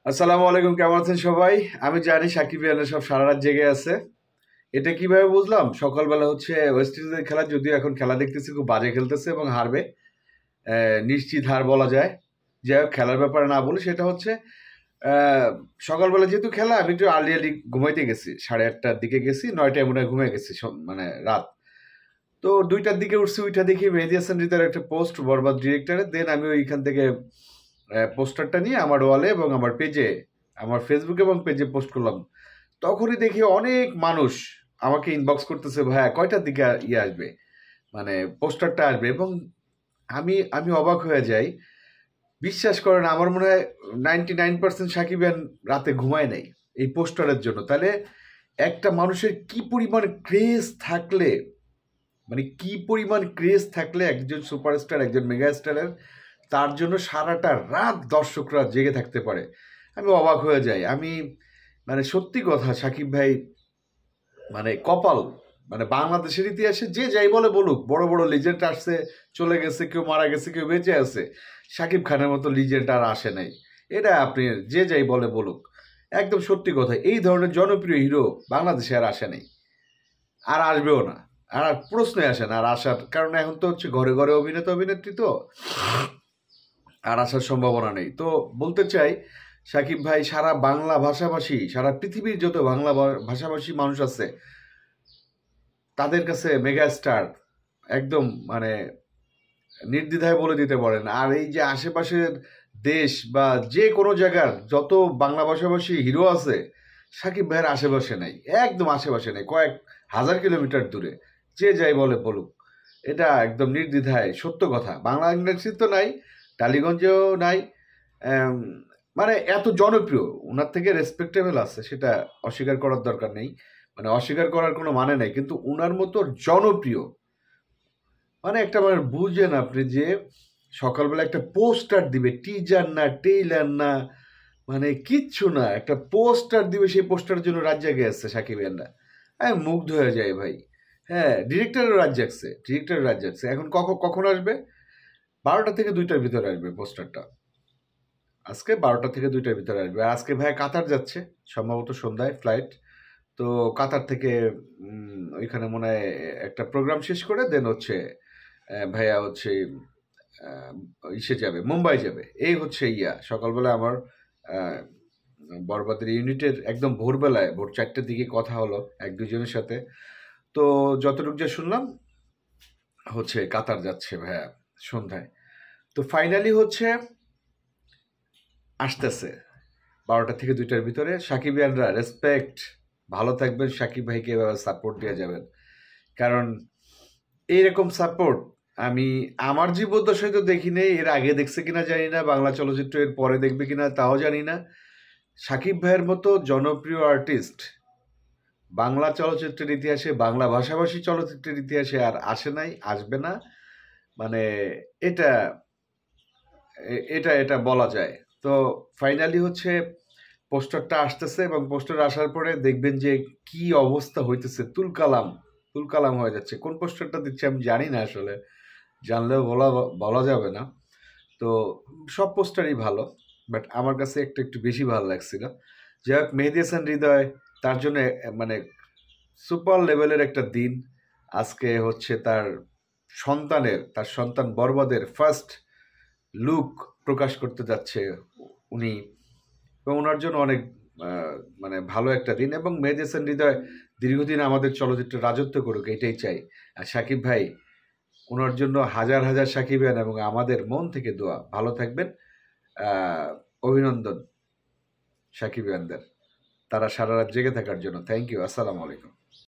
আসসালামু আলাইকুম, কেমন আছেন সবাই? আমি জানি সাকিব ইয়ানরা সব সারা রাত জেগে আছে। এটা কিভাবে বুঝলাম? সকালবেলা হচ্ছে ওয়েস্ট ইন্ডিজের খেলা, যদিও এখন খেলা দেখতেছি খুব বাজে খেলতেছে এবং হারবে, নিশ্চিত হার বলা যায়। যাই হোক, খেলার ব্যাপারে না বলি, সেটা হচ্ছে সকালবেলা যেহেতু খেলা, আমি একটু আর্লি ঘুমাইতে গেছি, 8:30টার দিকে গেছি, 9টায় মনে হয় ঘুমিয়ে গেছি, মানে রাত। তো 2টার দিকে উঠছি, ওইটা দেখি মেহেদী হাসান হৃদয়ের একটা পোস্ট, বরবাদ ডিরেক্টরের। দেন আমি ওইখান থেকে পোস্টারটা নিয়ে আমার ওয়ালে এবং আমার পেজে, আমার ফেসবুক এবং পেজে পোস্ট করলাম। তখনই দেখি অনেক মানুষ আমাকে ইনবক্স করতেছে, ভাইয়া কয়টার দিকে আসবে, মানে পোস্টারটা আসবে। এবং আমি আমি অবাক হয়ে যাই। বিশ্বাস করেন, আমার মনে হয় 99% সাকিবিয়ান রাতে ঘুমায় নাই এই পোস্টারের জন্য। তাহলে একটা মানুষের কি পরিমাণ ক্রেজ থাকলে, মানে কি পরিমাণ ক্রেজ থাকলে একজন সুপারস্টার, একজন মেগাস্টারের, তার জন্য সারাটা রাত দর্শকরা জেগে থাকতে পারে। আমি অবাক হয়ে যাই। আমি মানে সত্যি কথা, সাকিব ভাই মানে কপাল। মানে বাংলাদেশের ইতিহাসে যে যাই বলে বলুক, বড় বড় লিজেন্ড আসছে, চলে গেছে, কেউ মারা গেছে, কেউ বেঁচে আছে, সাকিব খানের মতো লিজেন্ড আর আসে নাই। এটা আপনি যে যাই বলে বলুক, একদম সত্যি কথা। এই ধরনের জনপ্রিয় হিরো বাংলাদেশে আর আসে নাই, আর আসবেও না, আর প্রশ্নই আসে না আর আসার। কারণ এখন তো হচ্ছে ঘরে ঘরে অভিনেতা অভিনেত্রী, তো আর আসার সম্ভাবনা নেই। তো বলতে চাই, সাকিব ভাই সারা বাংলা ভাষাভাষী, সারা পৃথিবীর যত বাংলা ভাষাভাষী মানুষ আছে, তাদের কাছে মেগা স্টার, একদম মানে নির্দ্বিধায় বলে দিতে পারেন। আর এই যে আশেপাশের দেশ বা যে কোনো জায়গার যত বাংলা ভাষাভাষী হিরো আছে, সাকিব ভাইয়ের আশেপাশে নাই, একদম আশেপাশে নেই, কয়েক হাজার কিলোমিটার দূরে। যে যাই বলে বলুক, এটা একদম নির্দ্বিধায় সত্য কথা। বাংলা ইন্ডাস্ট্রি তো নাই, টালিগঞ্জেও নাই। আম, মানে এত জনপ্রিয়, ওনার থেকে রেসপেক্টেবল আছে, সেটা অস্বীকার করার দরকার নেই, মানে অস্বীকার করার কোনো মানে নেই। কিন্তু উনার মতো জনপ্রিয়, মানে একটা মানে বুঝেন আপনি যে সকালবেলা একটা পোস্টার দিবে, টিজার না, টেইলার না, মানে কিচ্ছু না, একটা পোস্টার দিবে, সেই পোস্টারের জন্য রাত জেগে আসছে সাকিব খানরা। আমি মুগ্ধ হয়ে যাই ভাই। হ্যাঁ, ডিরেক্টরের রাত জাগছে, ডিরেক্টরের রাত জাগছে। এখন কখন আসবে? 12টা থেকে 2টার ভিতরে আসবে পোস্টারটা। আজকে 12টা থেকে 2টার ভিতরে আসবে। আর আজকে ভাই কাতার যাচ্ছে, সম্ভবত সন্ধ্যায় ফ্লাইট। তো কাতার থেকে ওইখানে মনে হয় একটা প্রোগ্রাম শেষ করে দেন হচ্ছে ভাইয়া হচ্ছে আহ, ইসে যাবে, মুম্বাই যাবে। এই হচ্ছে সকালবেলা আমার আহ, বরবাদের ইউনিটের একদম ভোরবেলায়, ভোর 4টার দিকে কথা হলো এক দুজনের সাথে। তো যতটুকু যা শুনলাম হচ্ছে কাতার যাচ্ছে ভাইয়া সন্ধ্যায়। তো ফাইনালি হচ্ছে আসতেছে 12টা থেকে 2টার ভিতরে। সাকিবিয়ানরা রেসপেক্ট, ভালো থাকবেন, সাকিব ভাইকে এভাবে সাপোর্ট দিয়ে যাবেন। কারণ এইরকম সাপোর্ট আমি আমার জীবদ্দশায় তো দেখি নেই। এর আগে দেখছে কিনা জানি না, বাংলা চলচ্চিত্র এর পরে দেখবে কিনা তাও জানি না। সাকিব ভাইয়ের মতো জনপ্রিয় আর্টিস্ট বাংলা চলচ্চিত্রের ইতিহাসে, বাংলা ভাষাভাষী চলচ্চিত্রের ইতিহাসে আর আসে নাই, আসবে না। মানে এটা এটা বলা যায়। তো ফাইনালি হচ্ছে পোস্টারটা আসতেছে, এবং পোস্টার আসার পরে দেখবেন যে কি অবস্থা হইতেছে, তুলকালাম তুলকালাম হয়ে যাচ্ছে। কোন পোস্টারটা দিচ্ছে আমি জানি না আসলে, জানলেও বলা বলা যাবে না। তো সব পোস্টারই ভালো, বাট আমার কাছে একটা একটু বেশি ভালো লাগছিল। যাই হোক, মেহেদী হাসান হৃদয়, তার জন্য মানে সুপার লেভেলের একটা দিন। আজকে হচ্ছে তার সন্তান বরবাদের ফার্স্ট লুক প্রকাশ করতে যাচ্ছে উনি, এবং ওনার জন্য অনেক আহ, মানে ভালো একটা দিন। এবং মেহেদী হাসান হৃদয় দীর্ঘদিন আমাদের চলচ্চিত্রে রাজত্ব করুক, এটাই চাই। আর সাকিব ভাই, ওনার জন্য হাজার হাজার সাকিবিয়ান এবং আমাদের মন থেকে দোয়া। ভালো থাকবেন। অভিনন্দন সাকিবিয়ানদের, তারা সারা রাত জেগে থাকার জন্য। Thank you. আসসালামু আলাইকুম।